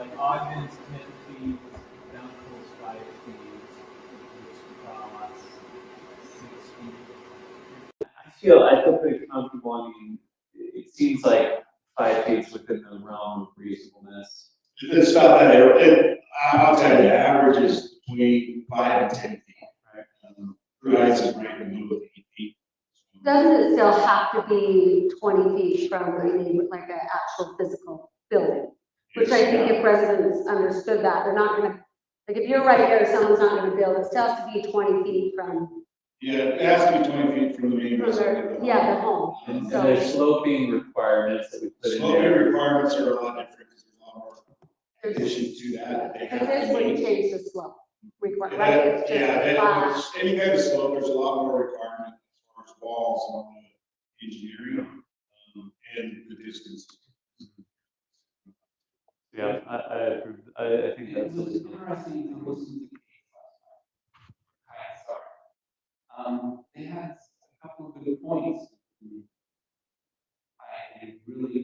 like Ogden's 10 feet, Bountiful's 5 feet, which cross 6 feet. I feel pretty comfortable. I mean, it seems like 5 feet's within the realm of reasonableness. It's not that. I'll tell you, the average is between 5 and 10 feet. Right. Rise is right in the middle of 8 feet. Doesn't it still have to be 20 feet from like an actual physical building? Which I think if residents understood that, they're not going to, like if you're right there, someone's not going to build, it still has to be 20 feet from. Yeah, it has to be 20 feet from the main residence. Yeah, the home. And So there's sloping requirements that we put in there. Sloping requirements are a lot different because there's a lot more additions to that. Because this would change the slope requirement, right? It's just any kind of slope, there's a lot more requirement as far as walls on the engineering and the distance. Yeah, I agree. I think It that's was interesting to listen to the case last night. They had a couple of good points. I really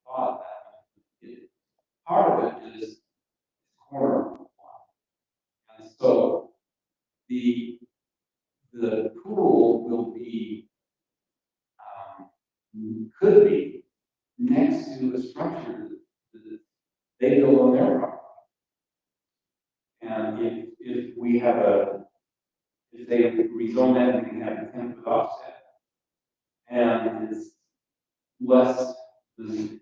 thought that part of it is corner lot. And so the pool will be, could be next to a structure that they build on their property. And if we have if they rezone that, we can have a 10-foot offset. And it's less than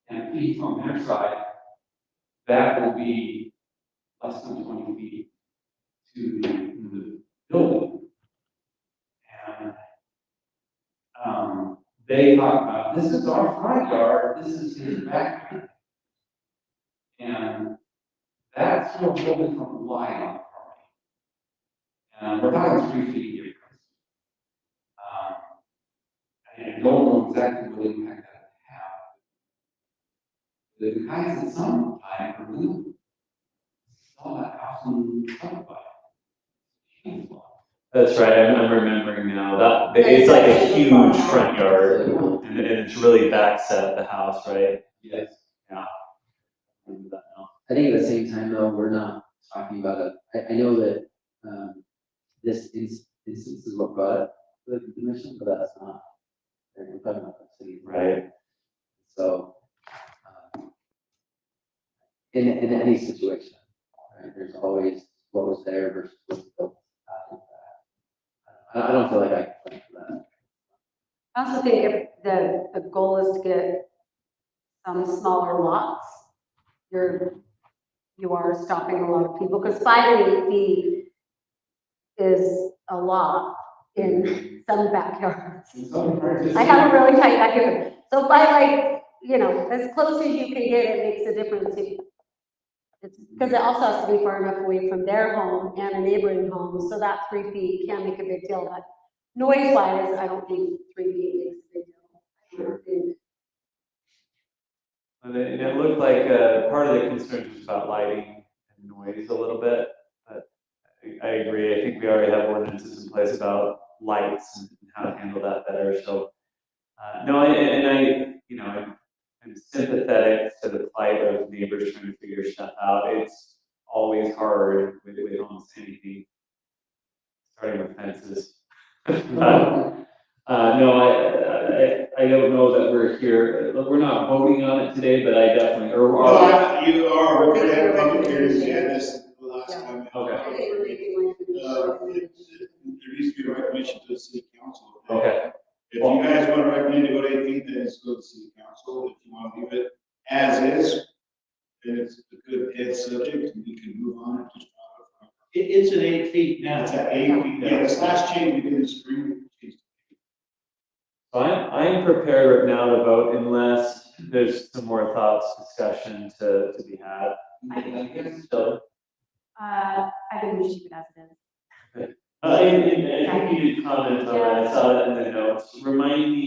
10 feet from their side, that will be less than 20 feet to the building. And they talk about, this is our front yard, this is his backyard. And that's what we're building from the line on the property. And we're talking 3 feet difference. I don't know exactly what impact that would have. The guys at some time are going to sell that house and subdivide. That's right. I'm remembering now. That it's like a huge front yard, and it's really backset the house, right? Yes. Yeah. I remember that now. I think at the same time, though, we're not talking about I know that this instance is what brought it to the commission, but that's not. We're talking about the city, Right. So, in any situation, right, there's always what was there versus what's built after that. I don't feel like I can plan for that. I also think if the goal is to get some smaller lots, you are stopping a lot of people, because 5 and 8 feet is a lot in some backyards. I have a really tight backyard. So if I as close as you can get, it makes a difference. It's because it also has to be far enough away from their home and a neighboring home, so that 3 feet can make a big deal. But noise-wise, I don't think 3 feet makes a big deal. And it looked like part of the concern was about lighting and noise a little bit. But I agree. I think we already have ordinances in place about lights and how to handle that better. So no, I'm sympathetic to the plight of neighbors trying to figure stuff out. It's always hard with almost anything, starting with fences. No, I don't know that we're here. We're not voting on it today, but I definitely. You are. We're going to have public hearings. We had this the last time. Okay. There needs to be a recognition to the city council. Okay. If you guys want to recommend to go to 8 feet, then it's go to city council. If you want to leave it as is, then it's a good head subject, and we can move on and just. It's at 8 feet now. It's at 8 feet. Yeah, this last change we did in the spring. So I'm prepared right now to vote unless there's some more thoughts, discussion to be had. So, I think we should keep it as it is. I think you did comment on that. I saw that in the notes. Remind me,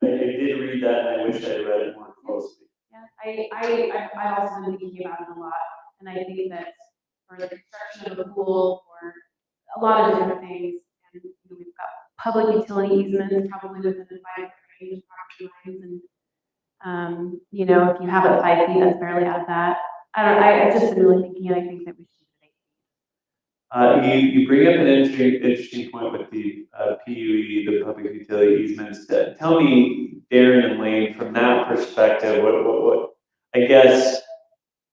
I did read that and I wish I read it more closely. Yeah, I've also been thinking about it a lot, and I think that for the construction of a pool, for a lot of different things, and we've got public utility easements probably within the 5 range of property lines, You know, if you have it 5 feet, that's barely out of that. I've just been really thinking, and I think that we should do it. You bring up an interesting point with the PUE, the public utility easements. Tell me, Darren and Lane, from that perspective, what, I guess,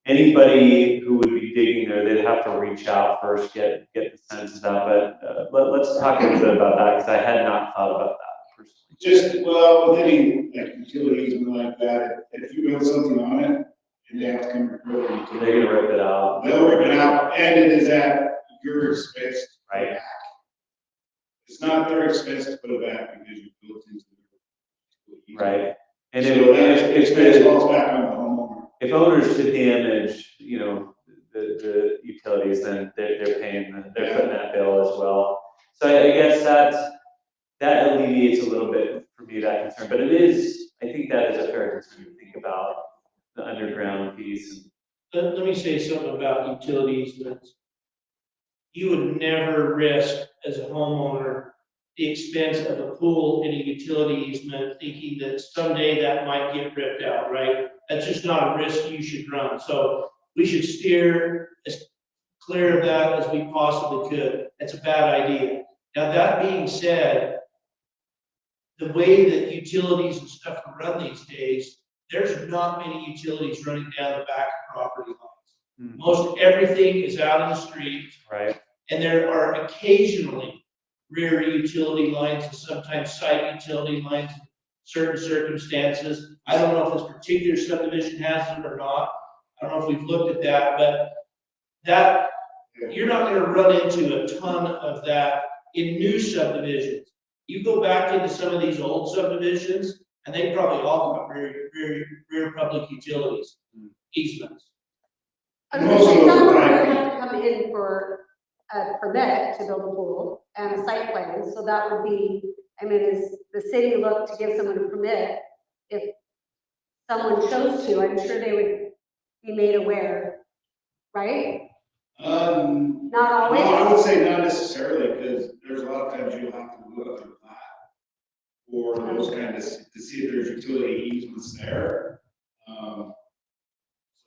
anybody who would be digging there, they'd have to reach out first, get the sense of that, but let's talk a little bit about that, because I had not thought about that personally. Just, well, with any, like, utilities and like that, if you build something on it, and they have to come report it. So they're gonna rip it out. They'll rip it out, and it is at your expense. to put it Right. back. It's not their expense to put it back because you built into it. Right. And So if expense falls back on the homeowner. if owners to damage, you know, the utilities, then they're paying, they're footing that bill as well. So I guess that alleviates a little bit for me, that concern, but it is, I think that is a fair concern to think about the underground piece. Let me say something about utility easements. You would never risk, as a homeowner, the expense of a pool in a utility easement, thinking that someday that might get ripped out, right? That's just not a risk you should run. So we should steer as clear of that as we possibly could. That's a bad idea. Now, that being said, the way that utilities and stuff are run these days, there's not many utilities running down the back of property lines. Hmm. Most everything is out in the street, Right. and there are occasionally rear utility lines and sometimes side utility lines in certain circumstances. I don't know if this particular subdivision has them or not. I don't know if we've looked at that, but that, you're not gonna run into a ton of that in new subdivisions. You go back into some of these old subdivisions, and they probably all got rear public utilities, easements. I was gonna say, some of them have to come in for a permit to build a pool and a site plan, so that would be, I mean, is the city look to give someone a permit? If someone chose to, I'm sure they would be made aware, right? Not No, I always. would say not necessarily, because there's a lot of times you'll have to look up their plat or those kind of, to see if there's utility easements there.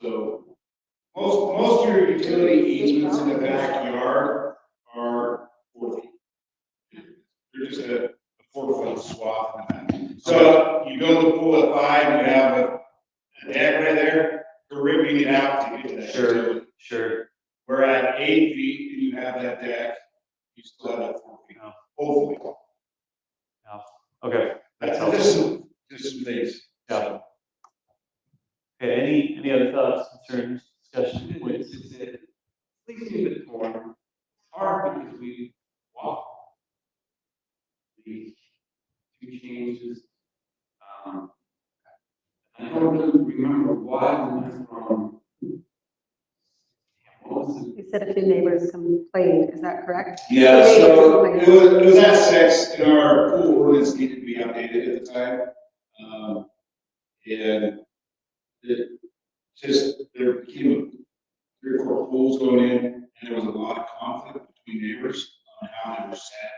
So most of your utility easements in the backyard are 4 feet. They're just a 4-foot swath in the back. So you build a pool at 5, you have a deck right there, you're ripping it out to get to that Sure. utility. Sure. We're at 8 feet and you have that deck, you still have that 4 feet, Yeah. hopefully. Okay. That's helpful. Just some things. Yeah. Okay, any other thoughts, concerns, discussion points? Please keep it torn. It's hard because we walk these two changes. I don't really remember why we went from. What was it? You said a few neighbors complained, is that correct? Yeah, Neighbors so complained. it was at 6 and our pool ordinance needed to be updated at the time. And it just, there became 3 or 4 pools going in and there was a lot of conflict between neighbors on how they were set.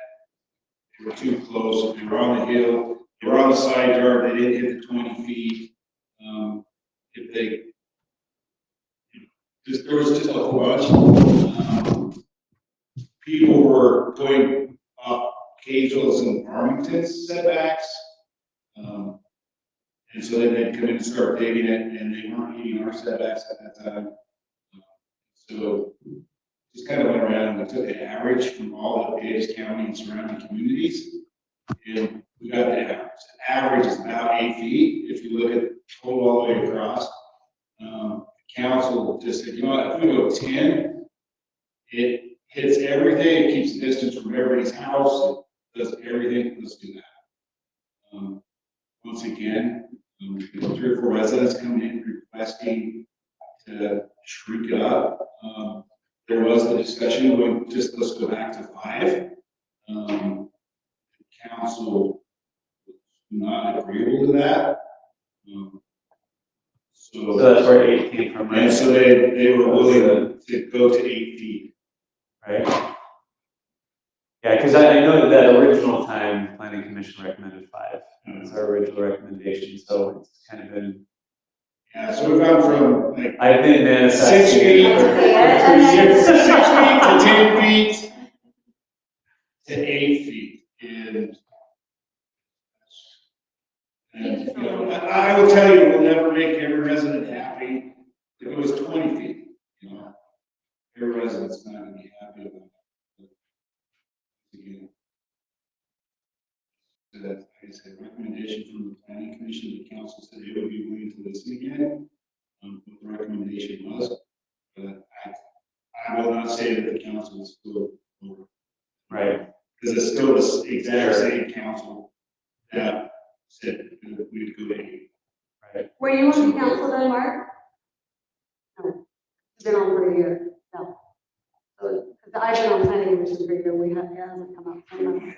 They were too close, they were on the hill, they were on the side yard, they didn't hit the 20 feet. If they, there was just a whole bunch. People were going up Cagel's and Farmington's setbacks. And so then they'd come in and start digging it, and they weren't meeting our setbacks at that time. So just kind of went around and we took the average from all of Davis County and surrounding communities. And we got the average. The average is about 8 feet. If you look at total all the way across, council just said, you know what, if we go 10, it hits everything, it keeps the distance from everybody's house, it does everything, let's do that. Once again, 3 or 4 residents come in requesting to shrink it up. There was the discussion, going, just let's go back to 5. The council was not agreeable to that. So that's where 8 came from, And right? so they were willing to go to 8 feet. Right? Yeah, because I know that original time, planning commission recommended 5. That's our original recommendation, so it's kind of been, Yeah, so we've gone from like I've been 6 manifesting. feet, it. 6 feet to 10 feet to 8 feet. And you know, I will tell you, it will never make every resident happy. If it was 20 feet, you know, every resident's not gonna be happy about it. Again, so that's, like I said, recommendation from the planning commission, the council said they would be willing to listen again. What the recommendation was, but I will not say that the council is still over. Right. Because it's still the exact same council that said that we'd go to 8. Right. Were you on the council then, Mark? No. You've been on for a year, no. So, because I've been on planning commission for a year, it hasn't come up from us.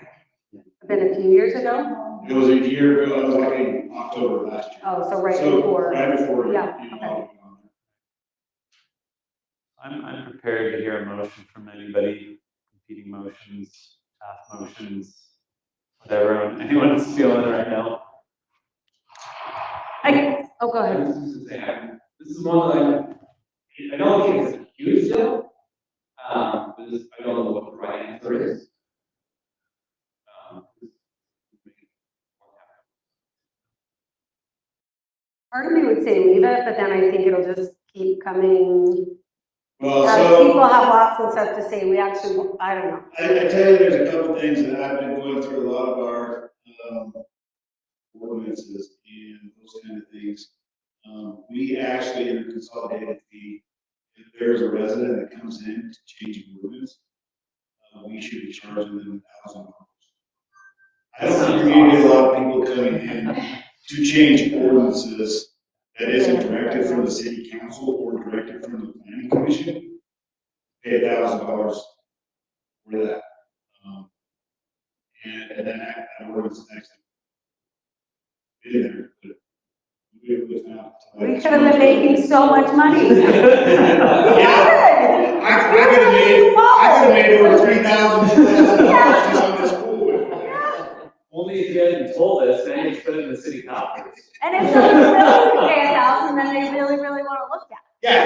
It's been a few years ago? It was a year ago, it was like in October last year. Oh, so right So, before. right before. Yeah, you know, okay. I'm prepared to hear a motion from anybody, competing motions, draft motions, whatever anyone's feeling right now. Oh, go ahead. This is one that I don't think it's a huge deal. But I don't know what the right answer is. Part of me would say leave it, but then I think it'll just keep coming. Well, As so. people have lots of stuff to say, we actually, I don't know. I tell you, there's a couple things that I've been going through a lot of our, ordinances and those kind of things. We actually, in a consolidated fee, if there's a resident that comes in to change an ordinance, we should be charging them $1,000. I don't think you're gonna get a lot of people coming in to change ordinances that isn't directed from the city council or directed from the planning commission. Pay $1,000 for that. And then that ordinance next. In there, but we was not. We could have been making so much money. Yeah. I could have made over $3,000 just on this pool. Only if you hadn't told us, then you put it in the city coffers. And if someone's willing to pay $1,000, then they really, really want to look at it. Yeah,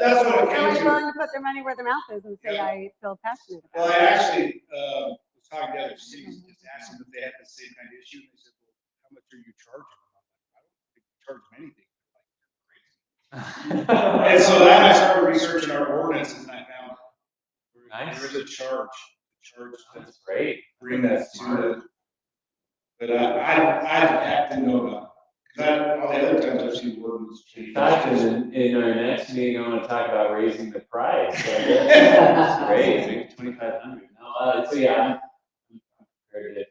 that's what it They're came like to. willing to put their money where their mouth is and say, Yeah. I feel passionate Well, about I it. actually, was talking to other cities, just asked them if they had the same kind of issue, and they said, well, how much are you charging? I don't think you charge them anything. And so then I started researching our ordinances and I found Nice. there is a charge That's great. bring that to the. But I have to know about it. Cause all the other times I've seen ordinance change. In fact, in our next meeting, I want to talk about raising the price. So that's great, maybe 2,500. No, so yeah, I'm prepared to.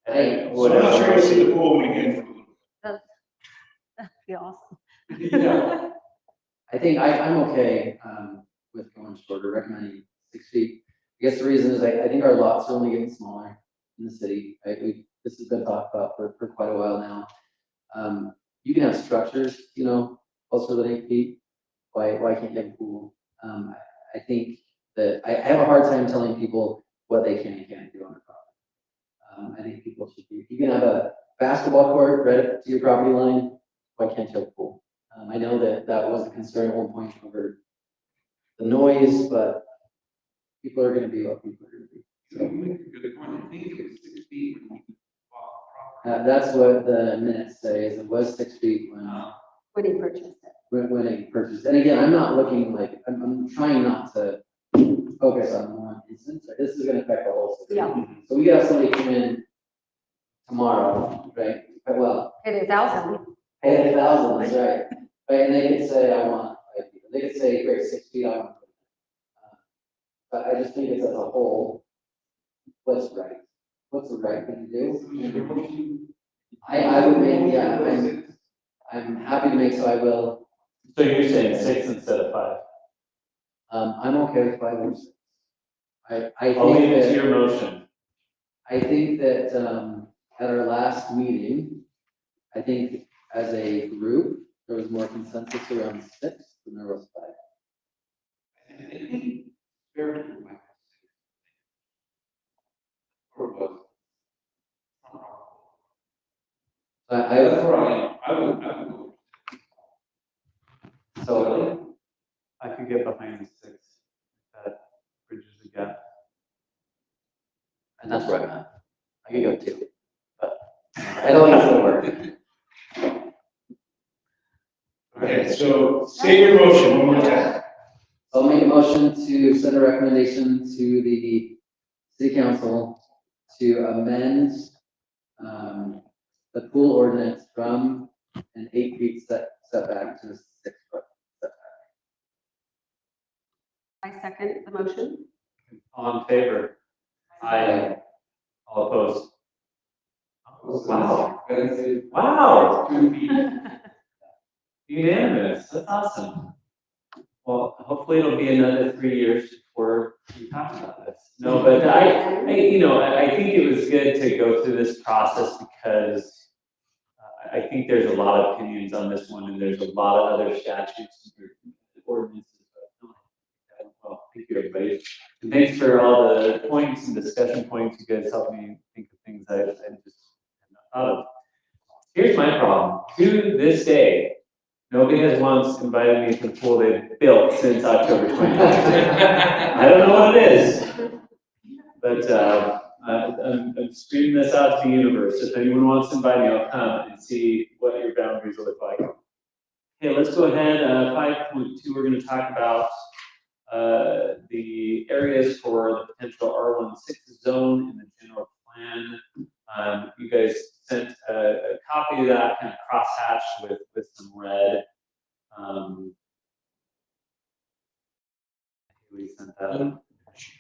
I think So I'm not sure I see the pool when we get for a little. That'd be awesome. Yeah. I think I'm okay, with going shorter, recommending 6 feet. I guess the reason is I think our lots are only getting smaller in the city, right? This has been talked about for quite a while now. You can have structures, you know, closer than 8 feet. Why can't you have a pool? I think that I have a hard time telling people what they can and can't do on their property. I think people should be, if you can have a basketball court right up to your property line, why can't you have a pool? I know that was a concern at one point over the noise, but people are gonna be what people are gonna be. Good point. I think it was 6 feet when you bought the property. That's what the minutes say, is it was 6 feet When he purchased it. when it purchased. And again, I'm not looking like, I'm trying not to focus on one instance. This is gonna affect the whole system. Yeah. So we got somebody come in tomorrow, right? Well, Pay $1,000. pay 1,000, that's right. Right, and they could say, I want 5 feet. They could say, great, 6 feet, I want. But I just think it's as a whole, what's right? What's the right thing to do? I would make, yeah, I'm happy to make, so I will. So you're saying 6 instead of 5? I'm okay with 5 or 6. I I'll leave think it to that, your motion. I think that, at our last meeting, I think as a group, there was more consensus around 6 than there was 5. I think fair to my That's where I would go. So, I could get behind the 6, that bridges the gap. and that's where I'm at. I could go 2, but I don't think it's gonna work. Okay, so state your motion one more time. I'll make a motion to send a recommendation to the city council to amend, the pool ordinance from an 8 feet setback to a 6 foot setback. I second the motion. All in favor? Aye. All opposed? Wow. Wow. 2 feet. Unanimous, that's awesome. Well, hopefully it'll be another 3 years before we talk about this. No, but I think it was good to go through this process because I think there's a lot of opinions on this one and there's a lot of other statutes and ordinances. Well, thank you, everybody. And thanks for all the points and discussion points. You guys helped me think of things I just had not thought of. Here's my problem. To this day, nobody has once invited me to the pool they've built since October 2020. I don't know what it is, but I'm screaming this out to the universe. If anyone wants to invite me, I'll come and see what your boundaries look like. Okay, let's go ahead. 5.2, we're going to talk about the areas for the potential R16 zone in the general plan. You guys sent a copy of that kind of crosshatched with some red. We sent that.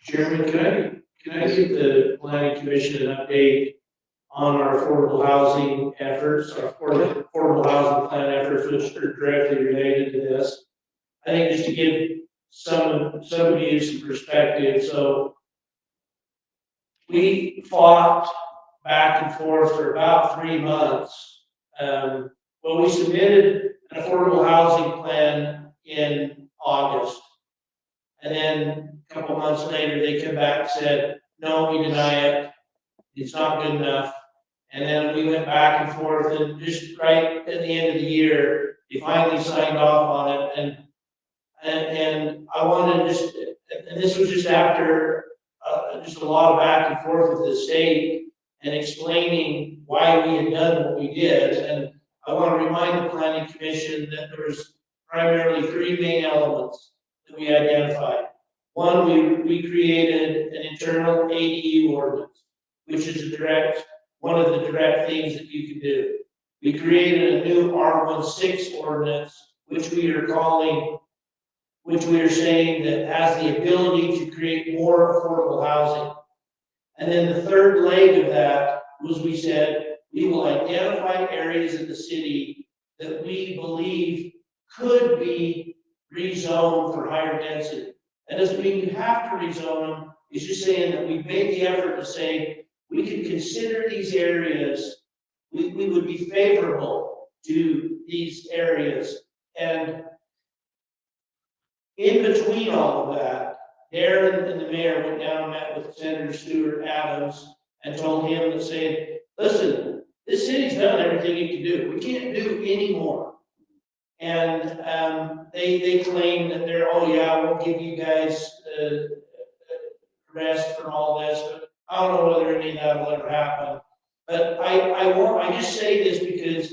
Chairman, can I give the planning commission an update on our affordable housing efforts, our affordable housing plan efforts, which are directly related to this? I think just to give some of you some perspective, so we fought back and forth for about 3 months. Well, we submitted an affordable housing plan in August. And then a couple months later, they come back and said, no, we deny it. It's not good enough. And then we went back and forth, and just right at the end of the year, they finally signed off on it. And I wanted to just, and this was just after just a lot of back and forth with the state and explaining why we had done what we did. And I want to remind the planning commission that there was primarily 3 main elements that we identified. One, we created an internal ADU ordinance, which is one of the direct things that you can do. We created a new R16 ordinance, which we are saying that has the ability to create more affordable housing. And then the third leg of that was we said, we will identify areas in the city that we believe could be rezoned for higher density. That doesn't mean you have to rezone them. It's just saying that we've made the effort to say, we can consider these areas, we would be favorable to these areas. And in between all of that, Darren and the mayor went down and met with Senator Stuart Adams and told him to say, listen, this city's done everything it can do. We can't do any more. And they claim that we'll give you guys rest from all this, but I don't know whether any of that will ever happen. But I just say this because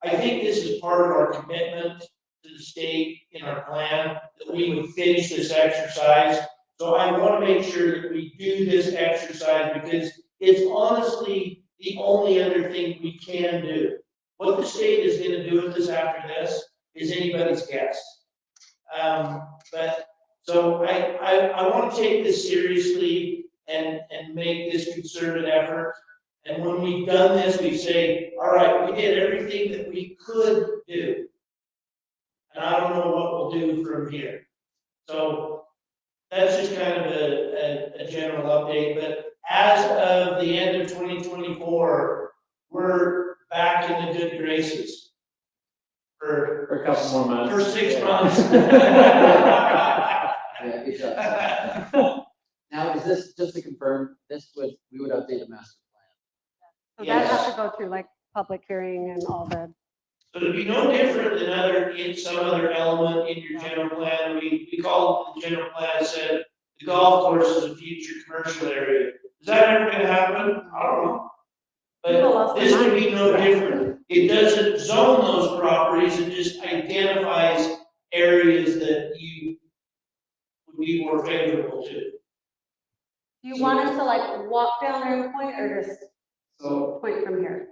I think this is part of our commitment to the state in our plan, that we would finish this exercise. So I want to make sure that we do this exercise because it's honestly the only other thing we can do. What the state is going to do with this after this is anybody's guess. But so I want to take this seriously and make this concerted effort. And when we've done this, we say, all right, we did everything that we could do. And I don't know what we'll do from here. So that's just kind of a general update. But as of the end of 2024, we're back in the good graces for a couple more months. For 6 months. Yeah, good job. Now, is this, just to confirm, we would update the master plan? So that has to go through like public hearing and all the, So it'd be no different than in some other element in your general plan. We call the general plan, said the golf course is a future commercial area. Is that ever gonna happen? I don't know. People But lost their this would be minds. no different. It doesn't zone those properties, it just identifies areas that you would be more favorable to. do you want us to like walk down there and point or just So, point from here?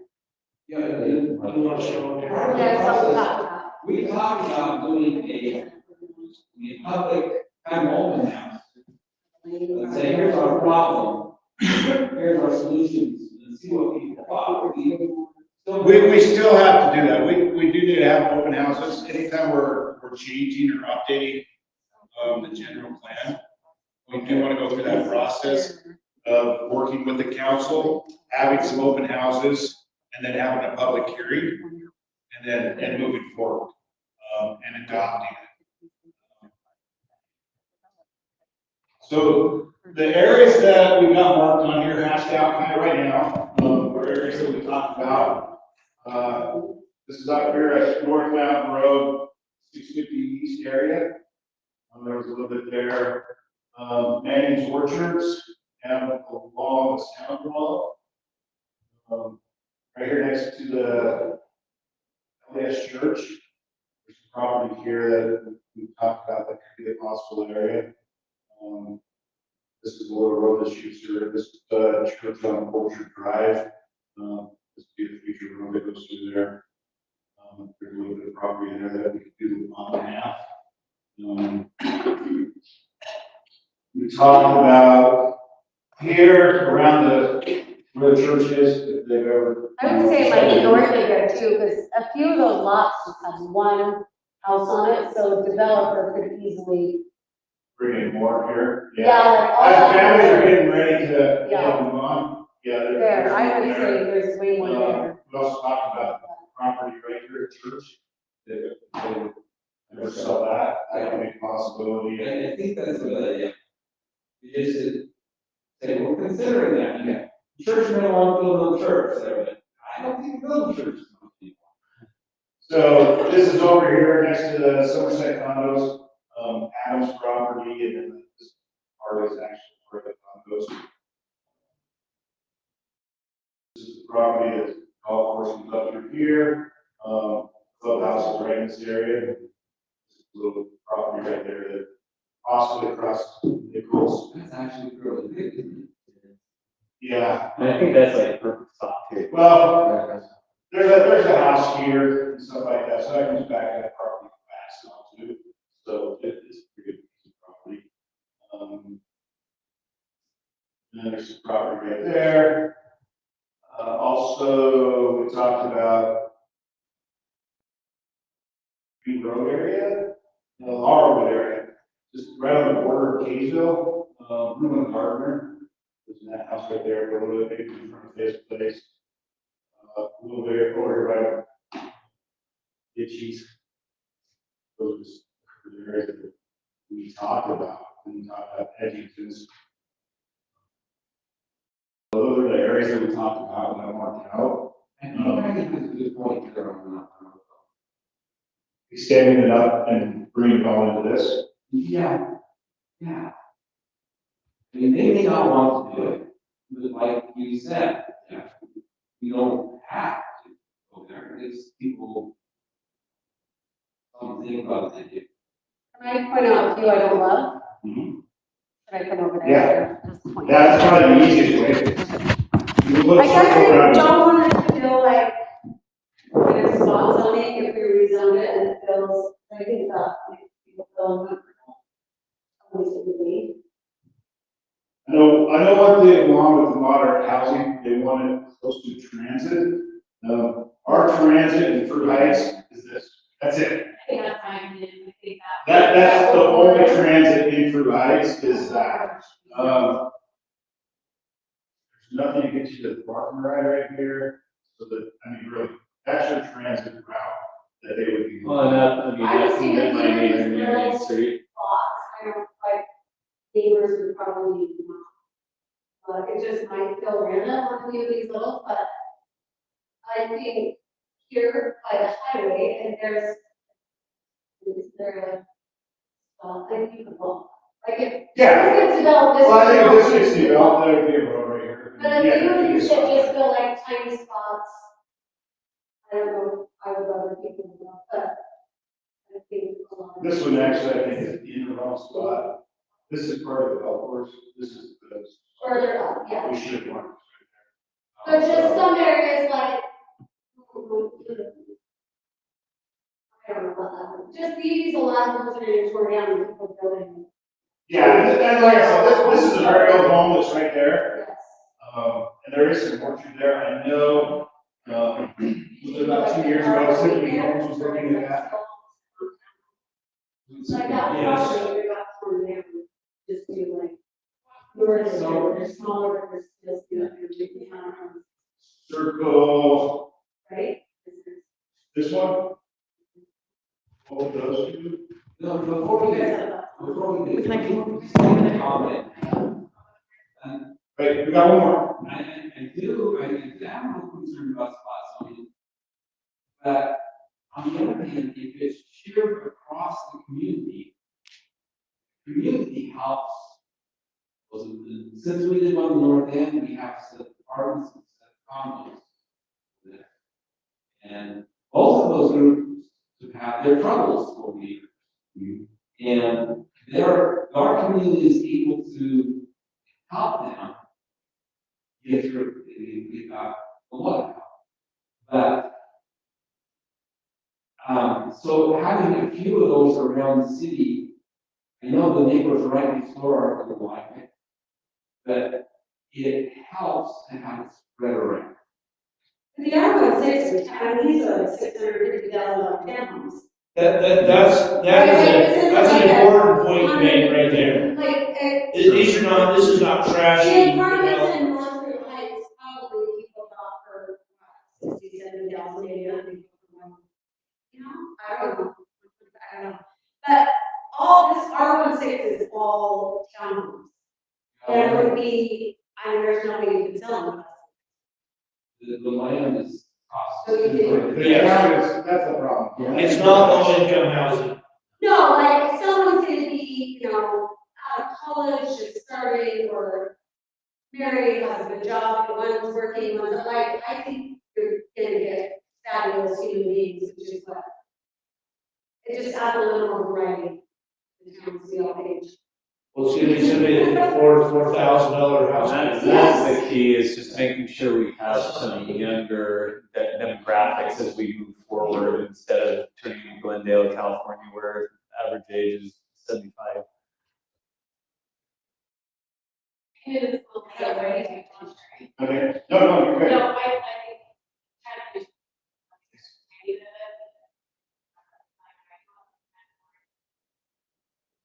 yeah, You wanna show them there? That's what we talked about. we talked about doing a public kind of open house. Let's say, here's our problem, here's our solutions, and see what people thought. We still have to do that. We do need to have open houses anytime we're changing or updating, the general plan. We do want to go through that process of working with the council, having some open houses, and then having a public hearing, and moving forward, and adopting it. So the areas that we got marked on here, hashed out kind of right now, are areas that we talked about. This is up here at North Mountain Road, 650 East area. There was a little bit there. Manning's Orchards, and along the sound wall. Right here next to the LDS Church, there's some property here that we talked about that could be a possible area. This is a little road that shoots through. This is the church on Orchard Drive. This would be the future road that goes through there. There's a little bit of property in there that we could do on and half. We talked about here around where the church is, if they've ever. I would say like north of there too, because a few of those lots just have one house on it, so a developer could easily. Bring in more here. Yeah, like all As that- families are getting ready to, Yeah. move on, yeah. There, I would say there's way more there. We also talked about property right here at church. That they never sell that, that could be a possibility. I think that's a good idea. You just say, we're considering that, yeah. Church may want to build a church there, but I don't think build churches. So this is over here next to the Somerset condos, Adams property, and then this part is actually where the condos. This is the property that golf course comes up through here, clubhouse is right in this area. This is a little property right there that possibly across the girls. That's actually really big, isn't it? Yeah, And I think that's like a perfect spot too. well, there's a house here and stuff like that, so that comes back to that property fast now too. So it's a pretty good piece of property. And there's some property right there. Also, we talked about Green Road area, the Laurelwood area, just right on the border of Kaysville, Ruben Gardner. There's that house right there, a little bit in front of his place. A little bit over right. Itchies. Those are the areas that we talked about when we talked about Edgington's. Those are the areas that we talked about when I marked out. I think it's a good point there on that. Extending it up and bringing it all into this. Yeah, yeah. I mean, they may not want to do it, but like you said, yeah, you don't have to go there, it's people. Something about it. Can I point out a few I don't love? Mhm. Should I come over there? Yeah. Just point. Yeah, that's probably the easiest way. You look I guess I around. don't want it to feel like when it's spot zoning, if we rezone it and it feels, I think that makes people feel uncomfortable. At least it would be. I know one thing along with the moderate housing, they want it close to transit. Our transit in Fruit Heights is this, that's it. I think that's my opinion, I think that. That's the only transit in Fruit Heights is that. There's nothing to get you to the parking right here, so that, I mean, really, that's your transit route that they would be. Well, and that, I mean, I that's would say that that might be here in is the little main street. Lots, I don't like, neighbors would probably not. It just might feel random on a few of these little, but I think, here by the highway, and is there a, well, I think, well, like if Yeah. this gets developed, this. Well, I think if is this gets developed, there would be a road right here. But if Yeah, you there could be a use it spot just there. feel like tiny spots, I don't know, I would rather people know, but I think a lot of. This one actually, I think, is in the wrong spot. This is part of the golf course. This is the. Further up, yeah. We should want. But just some areas like. I don't know about that one, just these, a lot of those are torn down and people building. Yeah, and like I said, this is a very old home that's right there. Yes. And there is some orchard there. I know, was it about 2 years ago, Simply Homes was looking at that. Like that Yes. property, we got torn down, just do like. They're smaller, just do it, Circle, right? this one? Both of those two? No, before we do, Can I comment. Wait, we got one more. I have no concern about spot zoning. But on the other hand, if it's shared across the community helps. Since we live on the north end, we have set apartments and set condos there. And both of those groups have their troubles over the years. And our community is able to help them get through. We've got a lot of help. But so having a few of those around the city, I know the neighbors right next door are going like it, but it helps to have it spread around. The R16, I mean, these are like $650,000 townhomes. That's an important point you made right there. Like, These are not, this is not trashy. the apartments in Northwood Heights, probably people bought for $60,000, $70,000, maybe, I think. You know, I don't know. But all this R16 is all townhomes. And it would be, I mean, there's no way you can sell them. The land is cost. So you Yes. That's the problem. It's not low income housing. No, like, if someone's gonna be, you know, out of college, just starting, or married, has a good job, and one's working, one's like, I think you're gonna get fabulous human beings, which is what. It just adds a little more variety. In terms of the old age. Well, it's gonna be somebody that can afford $4,000 house. That's the key, is just making sure we have some younger demographics as we move forward, instead of turning to Glendale, California, where average age is 75. Okay, no, you're good. No, I kind of just.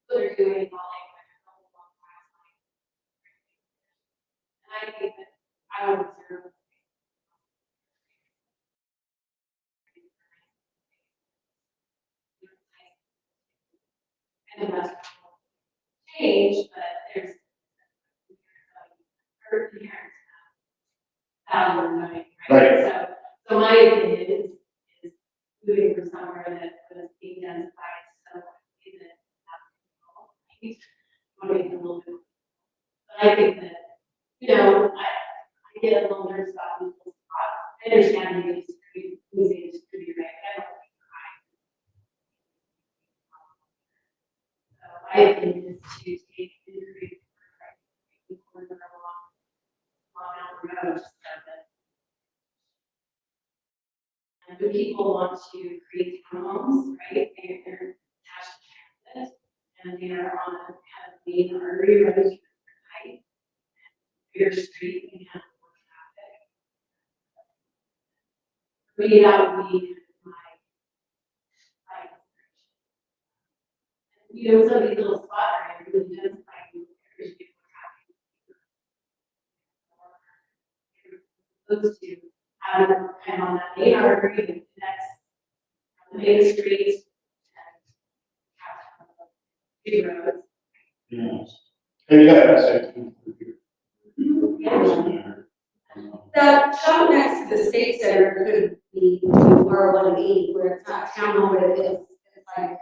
What they're doing is all like. And I think that I would observe. And that's change, but there's. Hurt the parents. Value in knowing, Right. right? So my opinion is moving from somewhere that was being densified, so that want to make it a little bit. But I think that, you know, I get a little nervous about people's spots. I understand you disagree, losing disagree, right? But I don't think so my opinion is to take the degree along down the road, just so that. And when people want to create townhomes, right, they're attached to transit, and they are on a kind of main artery, right, height. Bigger street, and have more traffic. For me, that would be my inspiration. You know, some of these little spot areas really densify areas people are those two, kind of on that main artery that connects the main streets and big roads. Yes. And you got that section. The shop next to to the state center could be to R180, where it's not townhome, but it's like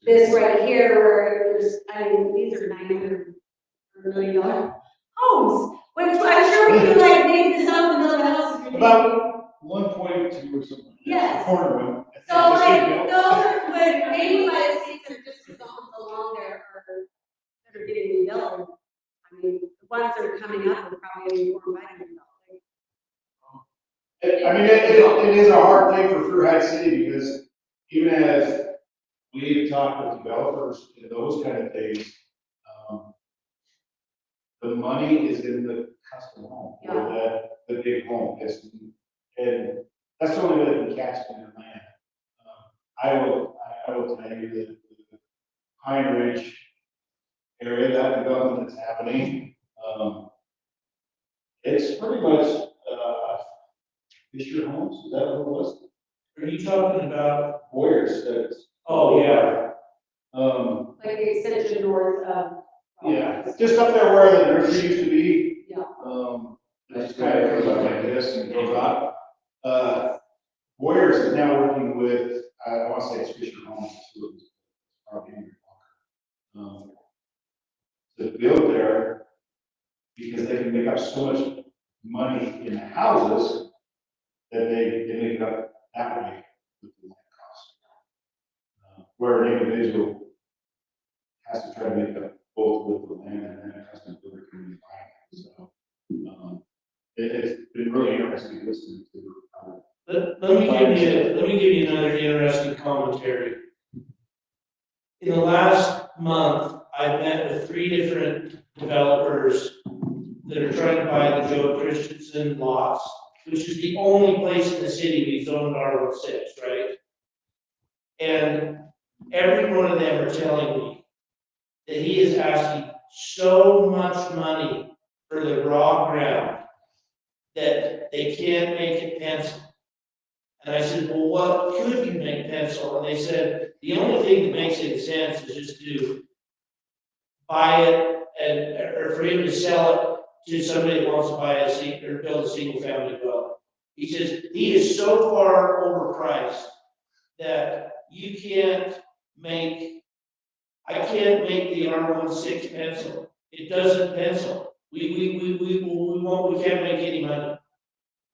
this right here, where there's, I mean, these are $900 million homes, which I'm sure we could like make this up and build a house. About 1.2 or something. Yes. The corner one. So like, those are, but maybe by the states are just as homes along there are, that are getting rebuilt. I mean, the ones that are coming up are probably $400 or $500. I mean, it is a hard thing for Fruit Heights City because even as we've talked with developers and those kind of things, the money is in the custom home or the big home. And that's the only way they can catch them in land. I will tell you that the Pine Ridge area, that development that's happening, it's pretty much, Fisher Homes, is that what it was? Are you talking about, Boyers, that's. oh, yeah, Like the extension north of. Yeah, just up there where the nursery used to be. Yeah. It just kind of goes up like this and goes up. Boyers is now working with, I want to say it's Fisher Homes, it's probably Henry Walker. To build there, because they can make up so much money in the houses that they make it up that way with the land cost. Where an individual has to try to make up both with the land and then a custom builder can buy it. So, it's been really interesting listening to. let me give you another interesting commentary. In the last month, I've met with 3 different developers that are trying to buy the Joe Christensen lots, which is the only place in the city we've zoned R16, right? And every one of them are telling me that he is asking so much money for the raw ground that they can't make it pencil. And I said, well, what could you make pencil? And they said, the only thing that makes any sense is just to buy it or for him to sell it to somebody that wants to buy or build a single family dwelling. He says, he is so far overpriced that you can't make, I can't make the R16 pencil. It doesn't pencil. We can't make any money.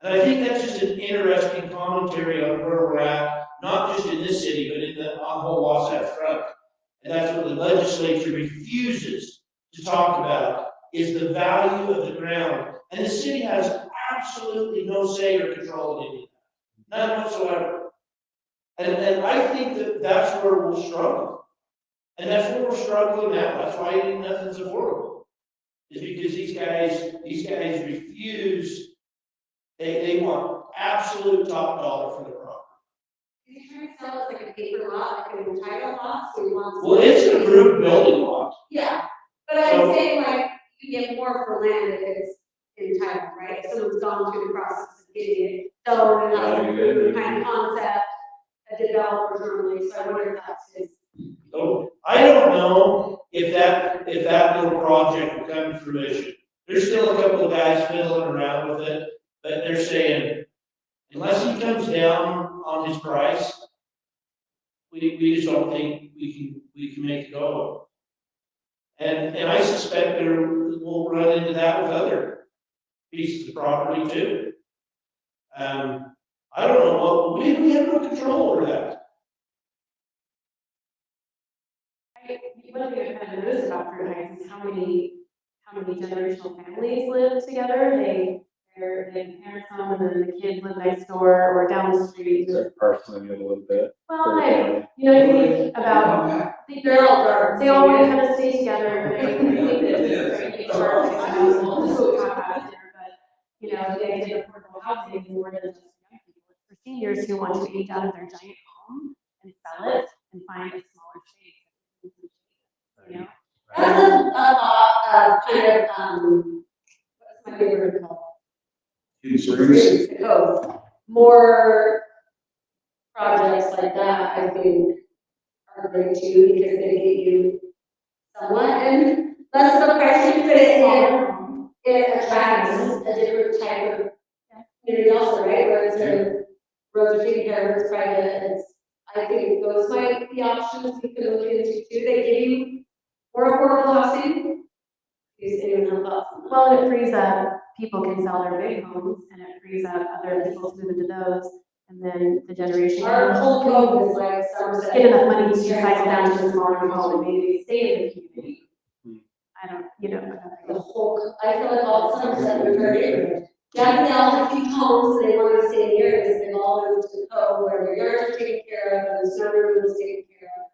And I think that's just an interesting commentary on where we're at, not just in this city, but in the whole Wasatch Front. And that's what the legislature refuses to talk about, is the value of the ground. And the city has absolutely no say or control in any of that, none whatsoever. And I think that that's where we'll struggle. And that's where we're struggling now. That's why nothing's affordable. Is because these guys refuse. They want absolute top dollar for the property. He's trying to sell us like a paper lot, like an entitled lot, so he wants. Well, it's an approved building lot. Yeah, but I'm saying like, you get more for land if it's entitled, right? If someone's gone through the process of getting it, so that's the kind of concept a developer normally, so I wonder if that's his. So I don't know if that little project will come to fruition. There's still a couple of guys fiddling around with it, but they're saying, unless he comes down on his price, we just don't think we can make it go. And I suspect we'll run into that with other pieces of property too. I don't know, we have no control over that. One thing I've kind of noticed about Fruit Heights is how many generational families live together. They parents home and then the kids live next door or down the street. They're parceling it a little bit. Well, you know what I mean about They're all dark. they all want to kind of stay together. But I think that it's very hard. This is what we talk about dinner, but you know, the idea of affordable housing is more than just young people. It's for seniors who want to age out of their giant home and sell it and find a smaller space. You know? That's a thought of kind of, what's my favorite called? Insurance. The code. More projects like that, I think, are great too, because they get you somewhat and less of a price you put it in. It attracts a different type of community also, right, where it's a roads are taken care of, it's private, it's, I think those might be options we could look into too, they give you more affordable housing. Is anyone have thoughts on that? Well, it frees up, people can sell their big homes and it frees up other people to move into those. And then the generation. Our whole goal is like Somerset. Get enough money to cycle down to a smaller home and maybe stay in the community. I don't, The whole, I feel like all Somerset would very, yeah, they all have huge homes, and they want to stay in the areas, they've all moved to Cove, where their yards are taken care of, and the server room is taken care of.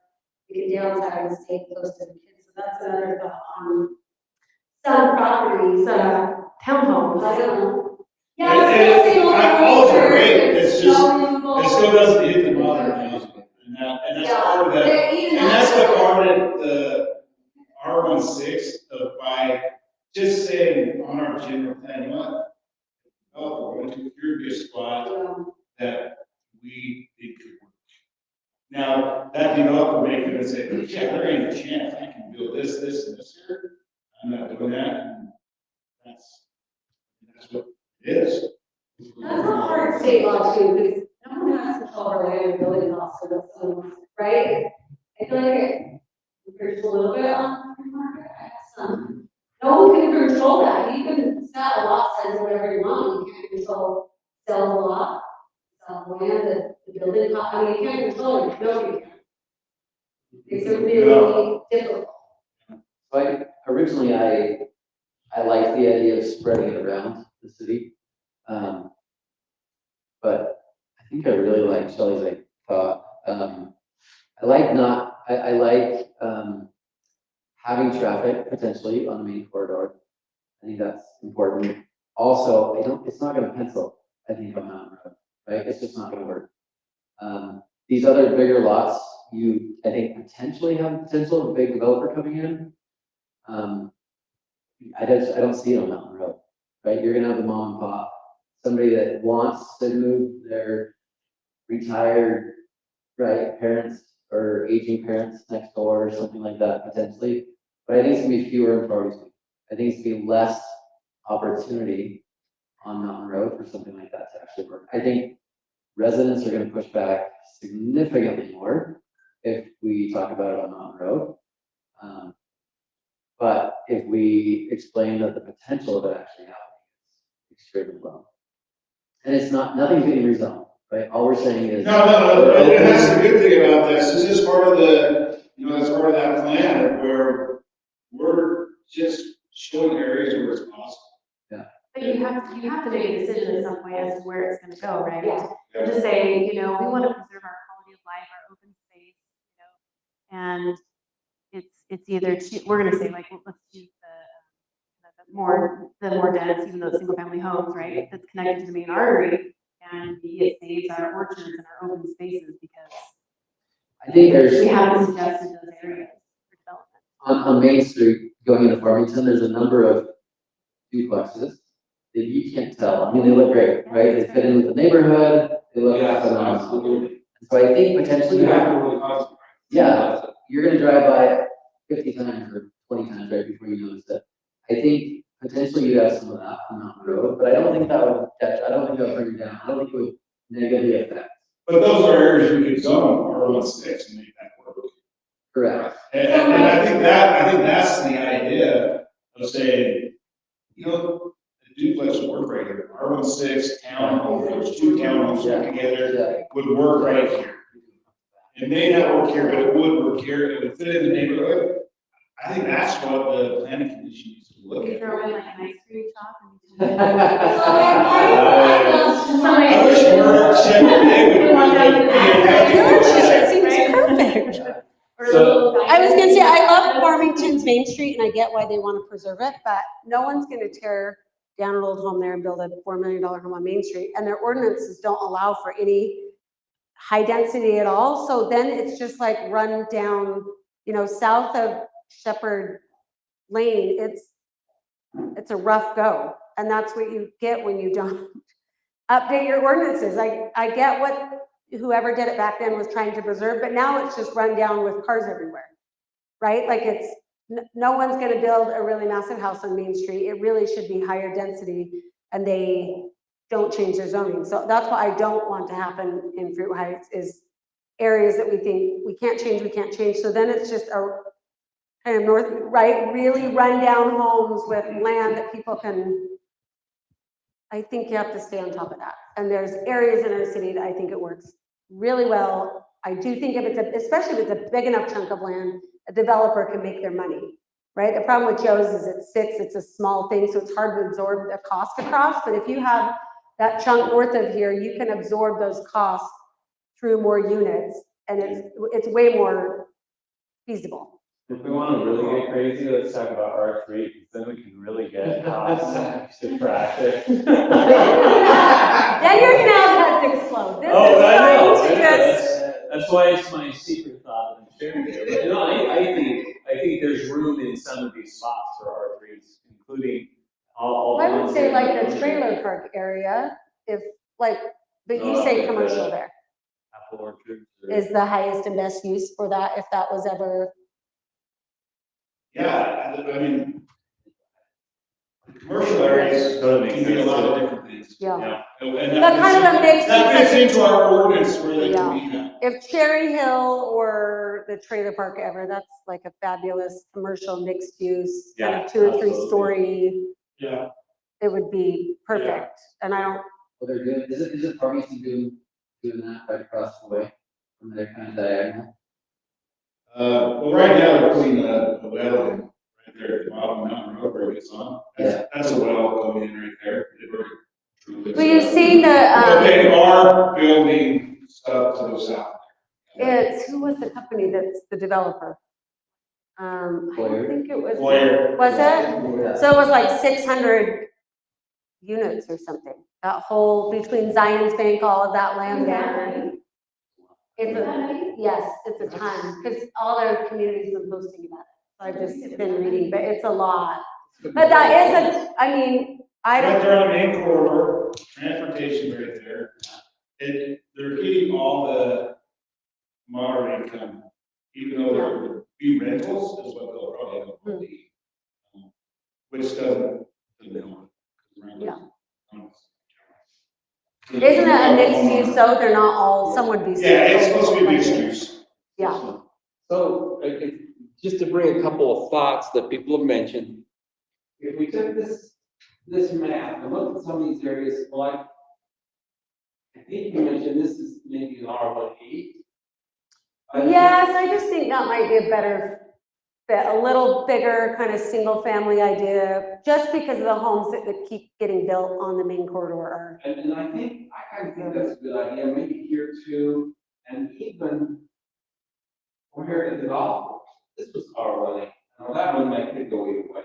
You can downsize and stay close to the kids, so that's another thought on some properties, townhomes. I don't know. And- Yeah, and it's still all are great, it's just- Snow It still doesn't hit the modern housing, and that's part of that, and that's what part of the R16 of by just saying on our general plan, you know what? Oh, we're going to secure a spot that we think could work. Now, that developer may come and say, yeah, there ain't a chance I can build this, this, and this here. I'm not doing that, and that's what it is. That's a hard state law too, because no one has control over land and building costs for those, right? I feel like it, there's a little bit on the market, I have some. No one can control that, you can set a lot size whatever you want, you can't control sell the lot, sell the land, the building cost, I mean, you can't control it, nobody can. It's a really difficult. So originally, I liked the idea of spreading it around the city. But I think I really like Shelley's thought. I like having traffic potentially on the main corridor. I think that's important. Also, it's not gonna pencil, I think, on Mountain Road, right? It's just not gonna work. These other bigger lots, I think potentially have the potential of a big developer coming in. I don't see it on Mountain Road, right? You're gonna have the mom and pop, somebody that wants to move their retired, right, parents or aging parents next door or something like that potentially. But I think it's gonna be fewer and far between. I think it's gonna be less opportunity on Mountain Road for something like that to actually work. I think residents are gonna push back significantly more if we talk about it on Mountain Road. But if we explain that the potential of it actually happening is extremely low. And it's nothing's getting rezoned, right? All we're saying is. No, and that's the good thing about this, this is part of that's part of that plan where we're just showing areas where it's possible. But you have to make a decision at some point as to where it's gonna go, right? Yeah. To say, we want to preserve our quality of life, our open space, and it's either, we're gonna say like, let's choose the more dense, even though it's single family homes, right? That's connected to the main artery, and B, it saves our orchards and our open spaces because I think we haven't suggested those areas for development. on Main Street, going into Farmington, there's a number of duplexes that you can't tell. I mean, they look great, right? They fit in with the neighborhood, they look phenomenal. Absolutely. So I think potentially, You have to really concentrate. yeah, you're gonna drive by it 50 times or 20 times right before you notice it. I think potentially you have some of that on Mountain Road, but I don't think that would bring you down. I don't think it would negatively affect. But those are areas you could zone R16 and make that work. Correct. And I think that's the idea of saying, the duplex would work right here, R16 townhome, those two townhomes put together Yeah. would work right here. It may not work here, but it would work here, it would fit in the neighborhood. I think that's what the planning commission needs to look We at. throw in like an ice cream shop and. I wish Merck Chevrolet would. It seems perfect. I was gonna say, I love Farmington's Main Street and I get why they want to preserve it, but no one's gonna tear down an old home there and build a $4 million home on Main Street. And their ordinances don't allow for any high density at all. So then it's just like run down, south of Shepherd Lane, it's a rough go. And that's what you get when you don't update your ordinances. I get what whoever did it back then was trying to preserve, but now it's just run down with cars everywhere, right? Like no one's gonna build a really massive house on Main Street. It really should be higher density. And they don't change their zoning. So that's what I don't want to happen in Fruit Heights is areas that we think we can't change. So then it's just a kind of really rundown homes with land that people can, I think you have to stay on top of that. And there's areas in our city that I think it works really well. I do think if it's especially if it's a big enough chunk of land, a developer can make their money, right? The problem with Joe's is it's a small thing, so it's hard to absorb the cost across. But if you have that chunk north of here, you can absorb those costs through more units, and it's way more feasible. If we want to really get crazy, let's talk about R3, because then we can really get costs to traffic. Then your canal cuts explode. This Oh, is I know. trying to just. That's why it's my secret thought I'm sharing it. But no, I think there's room in some of these spots for R3s, including all. I would say like the trailer park area, but you say commercial there. Apple orchards. Is the highest and best use for that, if that was ever, Yeah, I mean, the commercial areas can be a lot of different things. yeah. And But kind of a mix. that fits into our ordinance where they can be that. If Cherry Hill or the trailer park ever, that's like a fabulous commercial mixed use, kind Yeah, of 2 or 3 absolutely. story, Yeah, it would be perfect. And I don't, Well, they're doing, is it Farmington doing that right across the way from their kind of diagonal? Well, right now, they're putting a well in right there at the bottom of Mountain Road where it gets on. That's a well going in right there. well, you've seen But the, they are building stuff to the south. who was the company that's the developer? I don't Boyer. think it was. Boyer. Was it? So it was like 600 units or something, that whole, between Zion's Bank, all of that land there. Yes, it's a ton, because all their communities have been posting about it. So I've just been reading, but it's a lot. But that is I mean, I Right don't, there on the main corridor, transportation right there. They're getting all the moderate income, even though there would be rentals, is what they'll probably end up with. Which doesn't help. Yeah. isn't it a mixed use, though? They're not all, some would be. Yeah, it's supposed to be mixed use. Yeah, So, just to bring a couple of thoughts that people have mentioned, if we took this map and looked at some of these areas, like, I think you mentioned this is maybe an R18. yes, I just think that might be a better fit, a little bigger, kind of single-family idea, just because of the homes that keep getting built on the main corridor are. And I kind of think that's a good idea, maybe here too, and even where in the golf course, this was R1, now that one might could go either way.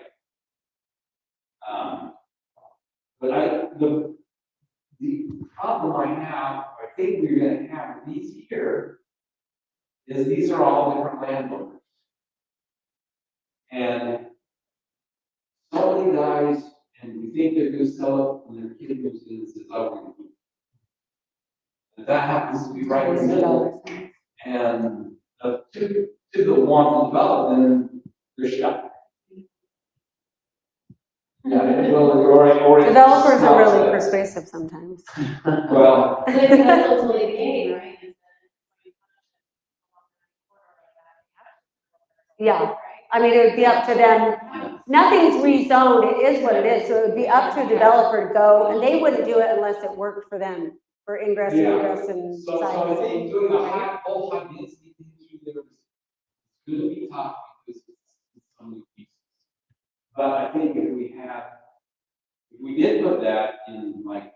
But the problem I have, I think we're gonna have with these here, is these are all different landowners. And somebody dies, and we think they're gonna sell it, and their kid moves in and says, "I'm gonna do it." And that happens to be right in the middle, and to the one development, they're shut. Yeah, or. Developers are really persuasive sometimes. Well, But it's ultimately the game, right? Yeah, I mean, it would be up to them. Nothing's rezoned, it is what it is, so it would be up to a developer to go, and they wouldn't do it unless it worked for them, for ingress and egress and so I think size. doing a whole high density thing through there is gonna be tough because it's so many pieces. But I think if we did put that in like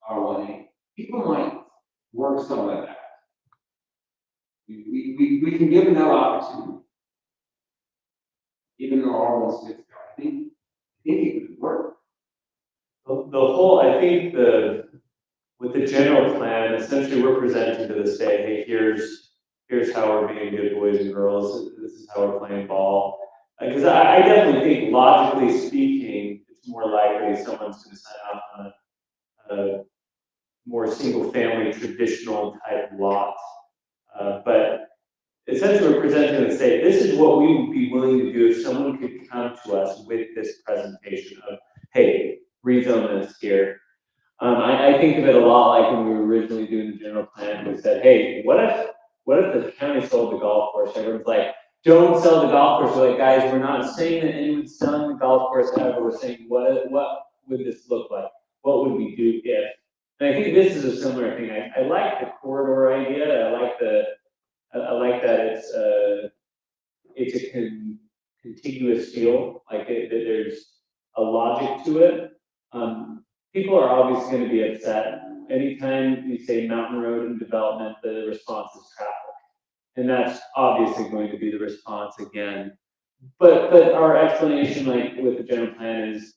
R1A, people might work some of that out. We can give them that opportunity. Even though R16, I think it could work. The whole, I think with the general plan, essentially we're presenting to the state, hey, here's how we're being good boys and girls, this is how we're playing ball. Because I definitely think, logically speaking, it's more likely someone's gonna sign off on a more single-family, traditional type lot. But essentially we're presenting to the state, this is what we would be willing to do if someone could come to us with this presentation of, hey, rezone this here. I think of it a lot like when we were originally doing the general plan, we said, hey, what if the county sold the golf course? Everyone's like, don't sell the golf course. We're like, guys, we're not saying that anyone's selling the golf course ever. We're saying, what would this look like? What would we do if? And I think this is a similar thing. I like the corridor idea. I like that it's a contiguous feel, like that there's a logic to it. People are obviously going to be upset. Anytime you say mountain road and development, the response is traffic. And that's obviously going to be the response again. But our explanation, like with the general plan, is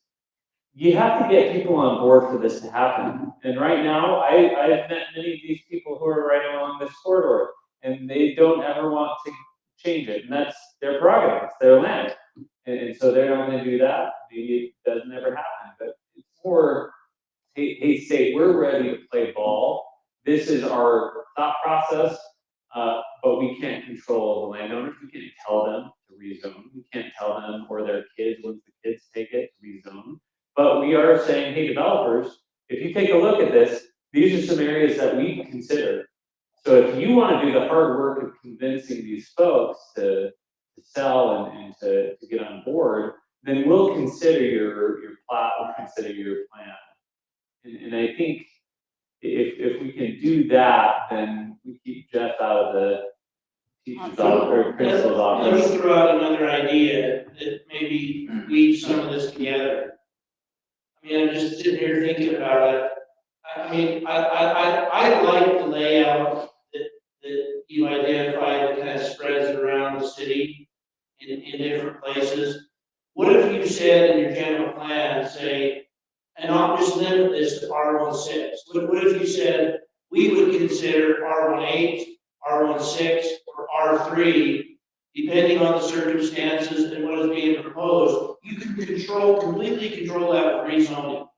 you have to get people on board for this to happen. And right now, I've met many of these people who are right along this corridor, and they don't ever want to change it. And that's their prerogative, it's their land. And so they're not going to do that. Maybe it doesn't ever happen. But it's more, hey, state, we're ready to play ball. This is our thought process. But we can't control the landowners. We can't tell them to rezone. We can't tell them or their kids, once the kids take it, to rezone. But we are saying, hey, developers, if you take a look at this, these are some areas that we consider. So if you want to do the hard work of convincing these folks to sell and to get on board, then we'll consider your plat, we'll consider your plan. And I think if we can do that, then we keep Jeff out of the teacher's office or principal's Let office. me throw out another idea that maybe weave some of this together. I mean, I'm just sitting here thinking about it. I mean, I like the layout that you identify that kind of spreads around the city in different places. What if you said in your general plan, say, and not just limit this to R16? What if you said, we would consider R18, R16, or R3, depending on the circumstances and what is being proposed? You can completely control that with rezoning.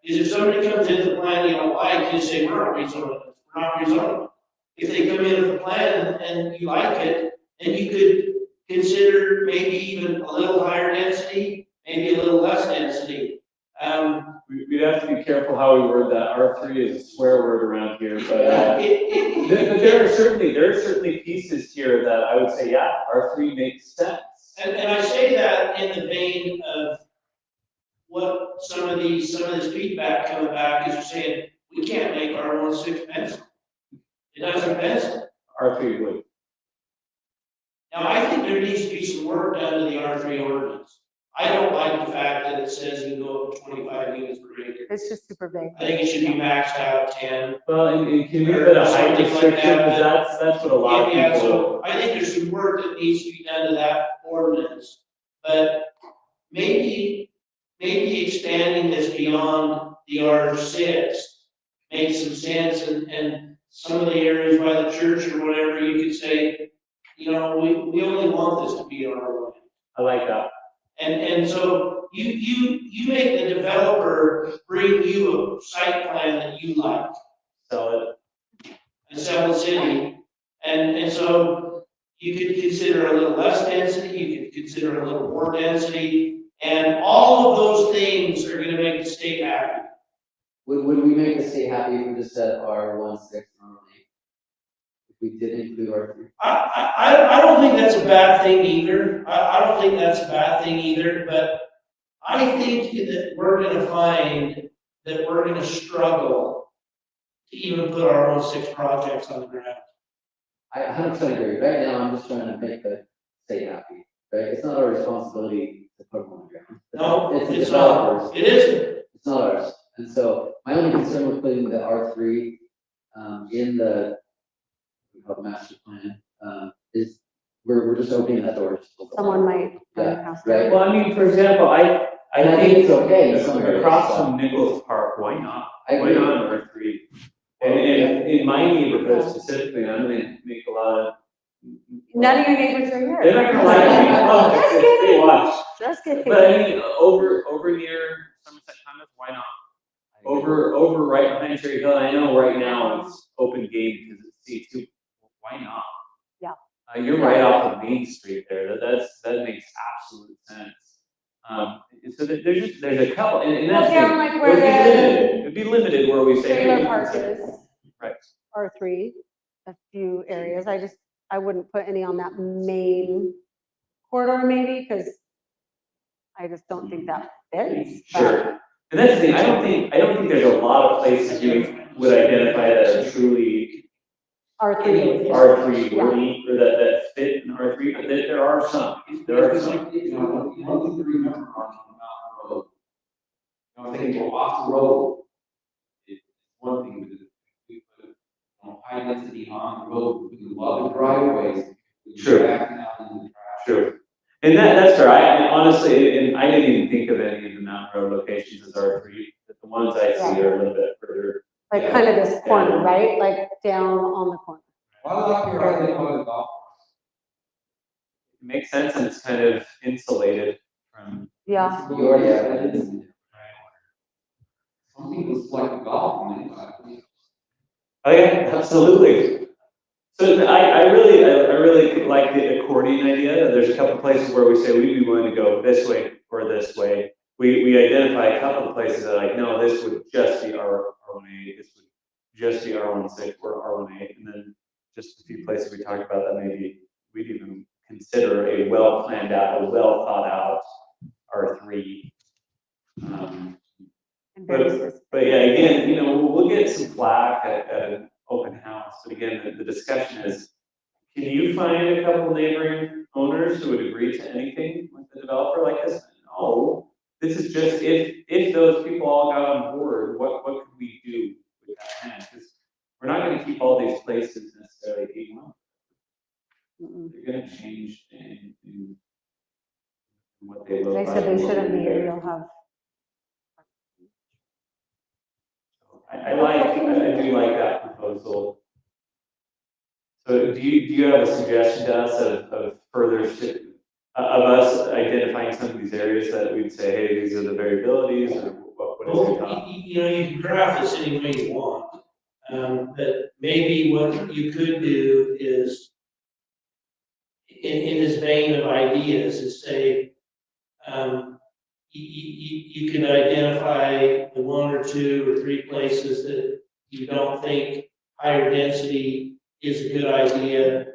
Is if somebody comes into the plan you don't like, you say, we're not rezoning it, we're not rezoning it. If they come in with a plan and you like it, then you could consider maybe even a little higher density, maybe a little less density. We'd have to be careful how we word that. R3 is a swear word around here, but but there are certainly pieces here that I would say, yeah, R3 makes sense. And I say that in the vein of what some of this feedback coming back is you're saying, we can't make R16 pencil. It doesn't pencil. R3 would. Now, I think there needs to be some work done to the R3 ordinance. I don't like the fact that it says you can go up to 25 units per acre. It's just super vague. I think it should be maxed out at 10. Well, and can we put a height Something like restriction? that. Because that's what a lot of Yeah, people. so I think there's some work that needs to be done to that ordinance. But maybe expanding this beyond the R6 makes some sense, and some of the areas by the church or whatever, you could say, you know, we only want this to be R1. I like that. And so you make the developer bring you a site plan that you like Sell it. and sell the city. And so you could consider a little less density, you could consider a little more density, and all of those things are gonna make the state happy. Would we make the state happy if we just said R16 and R18? If we did include R3? I don't think that's a bad thing either. I don't think that's a bad thing either, but I think that we're gonna find that we're gonna struggle to even put our own 6 projects on the ground. I 100% agree. Right now, I'm just trying to make the state happy, right? It's not our responsibility to put them on the ground. No, It's the it's not. developers. It isn't. It's not ours. And so my only concern with putting the R3 in the we call it master plan is we're just opening that door. Someone might buy a house. Right. Well, I mean, for example, I And I think it's okay in some areas. across from Nichols Park, why not? I Why agree. not R3? And in my neighborhood specifically, I'm gonna make a lot of. None of your neighbors are here. They're not gonna like me. Oh, Just they kidding. watch. Just kidding. But I mean, over near Somerset Commons, why not? Over right behind Cherry Hill, I know right now it's open game because it's C2, why not? Yeah. You're right off of Main Street there, that makes absolute sense. So there's a couple, and Well, that's. down like where It'd It'd be limited where we say. hey, Trailer you park can- is Right. R3, a few areas. I wouldn't put any on that main corridor maybe, because I just don't think that fits. but- Sure. And that's the thing, I don't think there's a lot of places you would identify that are truly R3. R3 Yeah. worthy, or that fit in R3, but there are some, You know, one thing to remember on Mountain Road. You know, if they can go off the road, it's one thing, but if we put, high density on the road, we do love the driveways. we Sure. back down in the trash. Sure. And that's fair, I honestly, and I didn't even think of any of the Mountain Road locations as R3, but the ones I see are a little bit further. Like Yeah. kind of this corner, Yeah. right? Like down on the corner. Well, I like your idea about the golf course. It makes sense, and it's kind of insulated from, Yeah. You already have that in. Some people select golf and they. oh yeah, absolutely. So I really like the accordion idea. There's a couple places where we say we'd be willing to go this way or this way. We identify a couple of places that are like, no, this would just be R18, this would just be R16 or R18, and then just a few places we talked about that maybe we'd even consider a well planned out, a well thought out R3. And very specific. But yeah, again, we'll get some flack at an open house, but again, the discussion is, can you find a couple neighboring owners who would agree to anything with the developer like this? No, this is just if those people all got on board, what could we do with that land? Because we're not gonna keep all these places necessarily A1. Mm-mm. They're gonna change in what they look They like. said they shouldn't be, or you'll have. I do like that proposal. So do you have a suggestion to us of further, of us identifying some of these areas that we'd say, hey, these are the variabilities, or what is your thought? You can craft this any way you want. But maybe what you could do is, in this vein of ideas, is say, you can identify the one or two or three places that you don't think higher density is a good idea,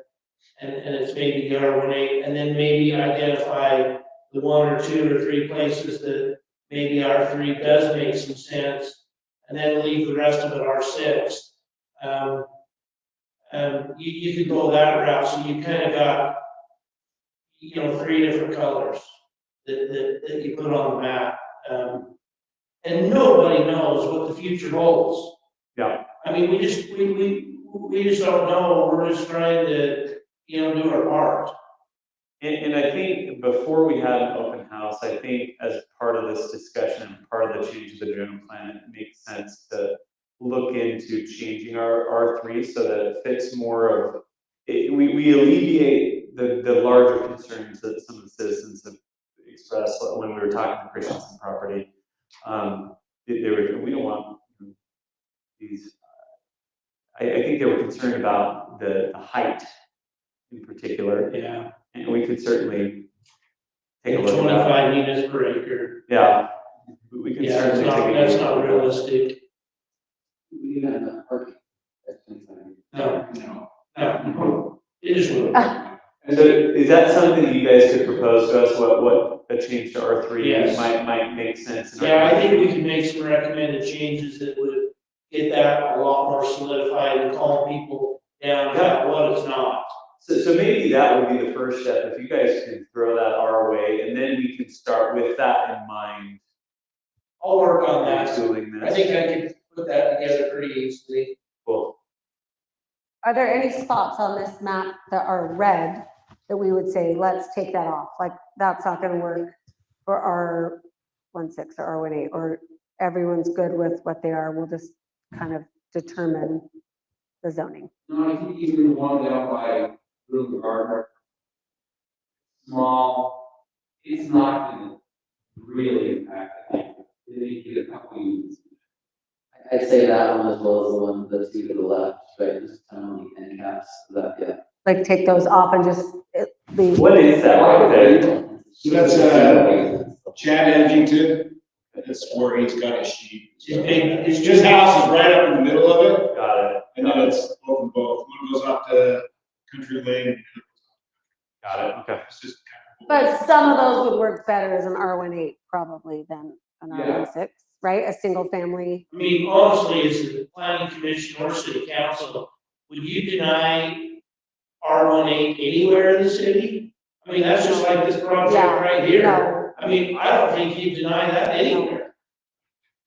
and it's maybe the R18, and then maybe identify the one or two or three places that maybe R3 does make some sense, and then leave the rest of it R6. You could go that route, so you kind of got, three different colors that you put on the map. And nobody knows what the future holds. Yeah. I mean, we just don't know, we're just trying to, do our part. And I think before we had an open house, I think as part of this discussion, part of the change of the general plan, it makes sense to look into changing our R3 so that it fits more of, we alleviate the larger concerns that some of the citizens have expressed when we were talking to Christensen property. We don't want these, I think they were concerned about the height in particular. Yeah. And we could certainly take a look at that. 25 units per acre. Yeah, we can Yeah, certainly take a look. that's not realistic. We even have enough parking. That's been something. No. It is what it is. So is that something that you guys could propose to us, what a change to R3 Yes. might make sense? in our Yeah, I think we community? can make some recommended changes that would get that a lot more solidified and calm people down about what it's not. So maybe that would be the first step, if you guys can throw that our way, and then we can start with that in mind. I'll work on that. Doing this. I think I could put that together pretty easily. Cool. Are there any spots on this map that are red that we would say, let's take that off? Like, that's not gonna work for R16 or R18, or everyone's good with what they are, we'll just kind of determine the zoning. No, I think even the one down by Little Gardner, small, it's not gonna really impact it. They get a couple units. I'd say that one as well as the one that's to the left, right, just on the end caps, that, yeah. Like, take those off and just leave. What is that right there? So that's, Chad Edgington, that's where he's got his sheep. It's His house is right up in the middle of it, Got it. and then it's open both. One goes out to Country Lane. Got it, okay. It's just kind of. But some of those would work better as an R18 probably than an Yeah. R16, right? A single family. I mean, honestly, as the planning commission or city council, would you deny R18 anywhere in the city? I mean, that's just like this project Yeah, right here. No, I mean, I don't think you'd deny that anywhere.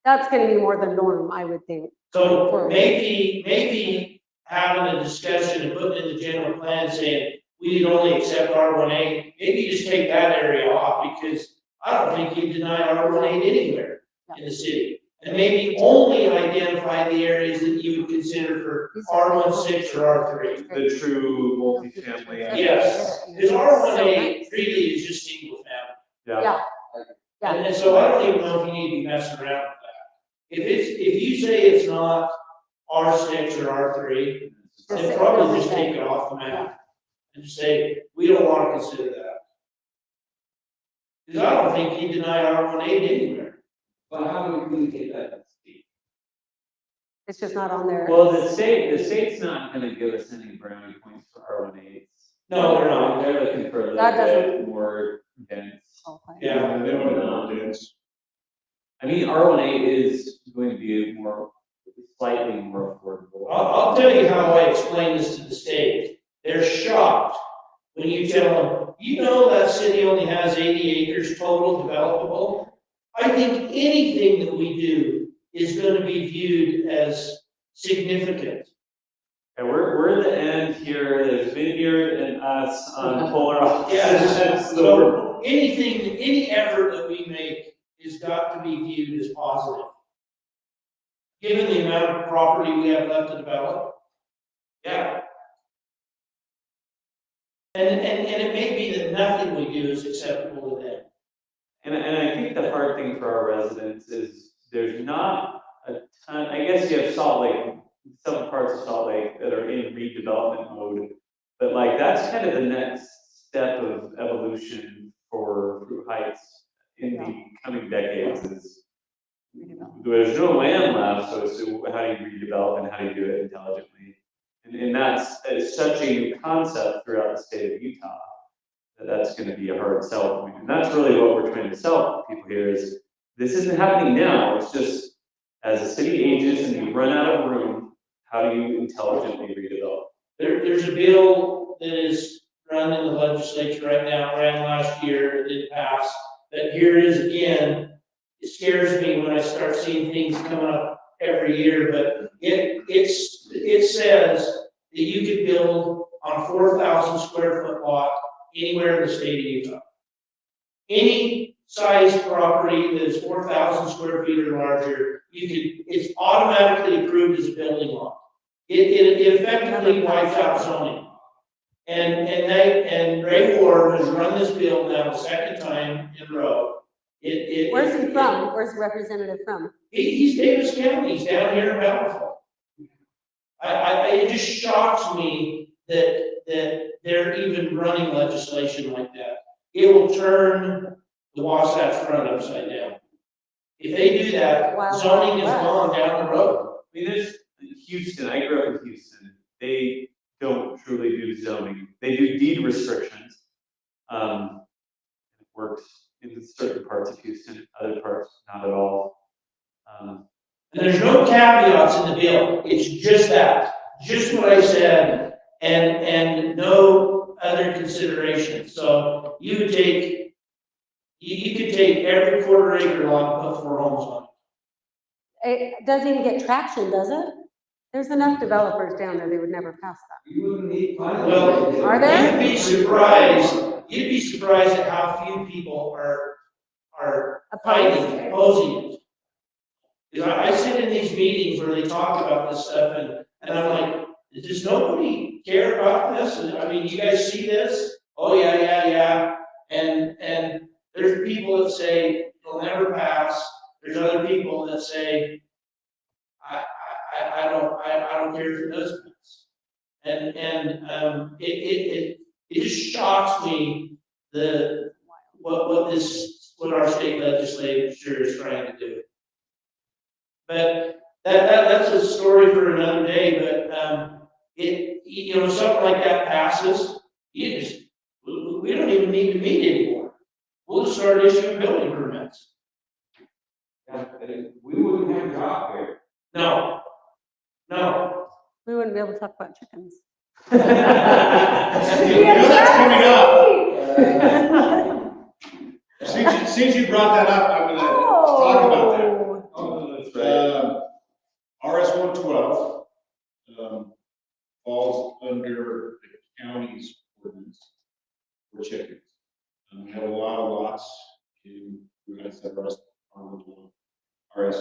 that's gonna be more the norm, I would think. So maybe having a discussion and putting in the general plan saying, we can only accept R18, maybe you just take that area off, because I don't think you deny R18 anywhere in the city. And maybe only identify the areas that you would consider for R16 or R3. The true multifamily. Yes, because R18 really is just single family. Yeah. Yeah. And so I don't even know if you need to be messing around with that. If you say it's not R6 or R3, then probably just take it off the map. And just say, we don't want to consider that. Because I don't think you deny R18 anywhere. But how do we communicate that to the state? It's just not on there. Well, the state's not gonna give us any brownie points for R18s. No, they're not. They're looking for a That little bit doesn't- more dense. Okay. Yeah. They don't know this. I mean, R18 is going to be slightly more affordable. I'll tell you how I explain this to the state. They're shocked when you tell them, you know that city only has 80 acres total developable. I think anything that we do is gonna be viewed as significant. And we're the end here, there's Vineyard and us on polar opposites. Yes, So so any effort that we make has got to be viewed as positive. Given the amount of property we have left to develop, yeah. And it may be that nothing we do is acceptable to them. And I think the hard thing for our residents is there's not a ton, I guess you have Salt Lake, some parts of Salt Lake that are in redevelopment mode. But like, that's kind of the next step of evolution for Fruit Heights in the coming decades is there's no land left, so how do you redevelop and how do you do it intelligently? And it's such a new concept throughout the state of Utah. That's going to be a hard sell point. And that's really what we're trying to sell people here is this isn't happening now. It's just as the city ages and you run out of room, how do you intelligently redevelop? There's a bill that is run in the legislature right now, ran last year, it didn't pass. But here it is again. It scares me when I start seeing things coming up every year, but it says that you could build on a 4,000 square foot lot anywhere in the state of Utah. Any size property that is 4,000 square feet or larger, it's automatically approved as a building lot. It effectively wipes out zoning. And Ray Ward has run this bill now the second time in a row. Where's he from? Where's the representative from? He's Davis County, he's down here in Bountiful. It just shocks me that they're even running legislation like that. It will turn the Wasatch Front upside down. If they do that, Wow. zoning is gone down the road. I mean, there's Houston, I grew up in Houston. They don't truly do zoning. They do deed restrictions. It works in certain parts of Houston, other parts, not at all. And there's no caveats in the bill, it's just that, just what I said, and no other considerations. So you could take every quarter acre lot and put 4 homes on it. It doesn't even get traction, does it? There's enough developers down there, they would never pass that. You wouldn't need. Well, Are there? You'd be surprised at how few people are Opposed? opposing it. Because I sit in these meetings where they talk about this stuff and I'm like, does nobody care about this? I mean, you guys see this? Oh, yeah. And there's people that say it'll never pass. There's other people that say, I don't care if it does pass. And it just shocks me what our state legislature is trying to do. But that's a story for another day, but, something like that passes, we don't even need to meet anymore. We'll just start issuing building permits. Yeah, we wouldn't have a job here. No. We wouldn't be able to talk about chickens. That's coming up. Since you brought that up, I'm gonna talk about that. Oh, that's right. RS 112, falls under the county's ordinance for chickens. We have a lot of lots in, we're gonna say RS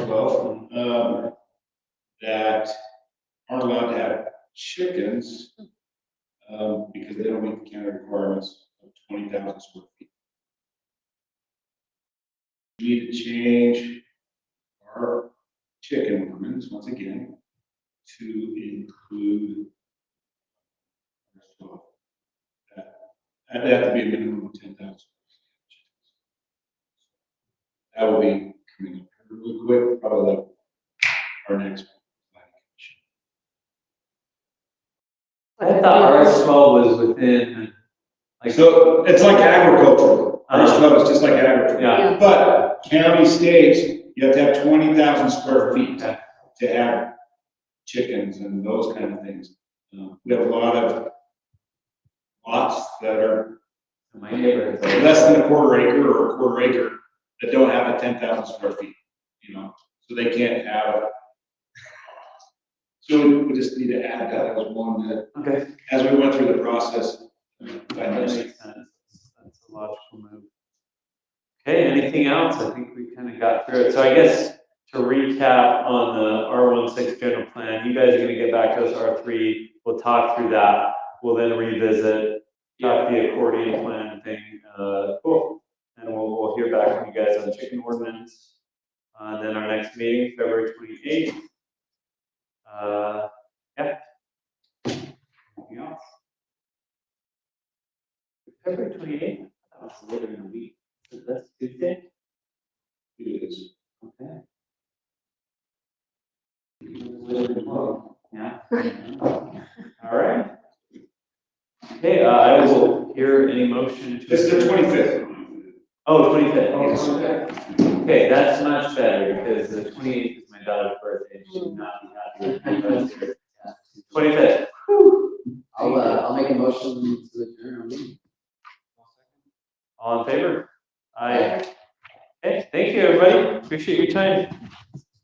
12, that aren't allowed to have chickens, because they don't meet the county requirements of 20,000 square feet. We need to change our chicken ordinance once again to include that'd have to be a minimum of 10,000. That will be coming up really quick, probably like our next. I thought RS 12 was within, like. So it's like agricultural. RS 12 is just like agriculture. Yeah. But county states, you have to have 20,000 square feet to have chickens and those kind of things. We have a lot of lots that are My neighborhood. less than a quarter acre or a quarter acre that don't have a 10,000 square feet, so they can't have. So we just need to add that as one that, Okay. as we went through the process. That makes sense. That's a logical move. Okay, anything else? I think we kind of got through it. So I guess to recap on the R16 general plan, you guys are gonna get back to us R3. We'll talk through that. We'll then revisit the accordion plan thing. Cool. And we'll hear back from you guys on chicken ordinance. And then our next meeting, February 28th. Yeah. Anything else? February 28th? That was later in the week. So that's Tuesday? It is. Okay. Yeah. All right. Okay, I will hear any motion to. It's the 25th. Oh, 25th. Okay, that's much better because the 28th is my daughter's birthday. She would not be happy with my birthday. 25th. I'll make a motion to adjourn our meeting. All in favor? Aye. Okay, thank you, everybody. Appreciate your time.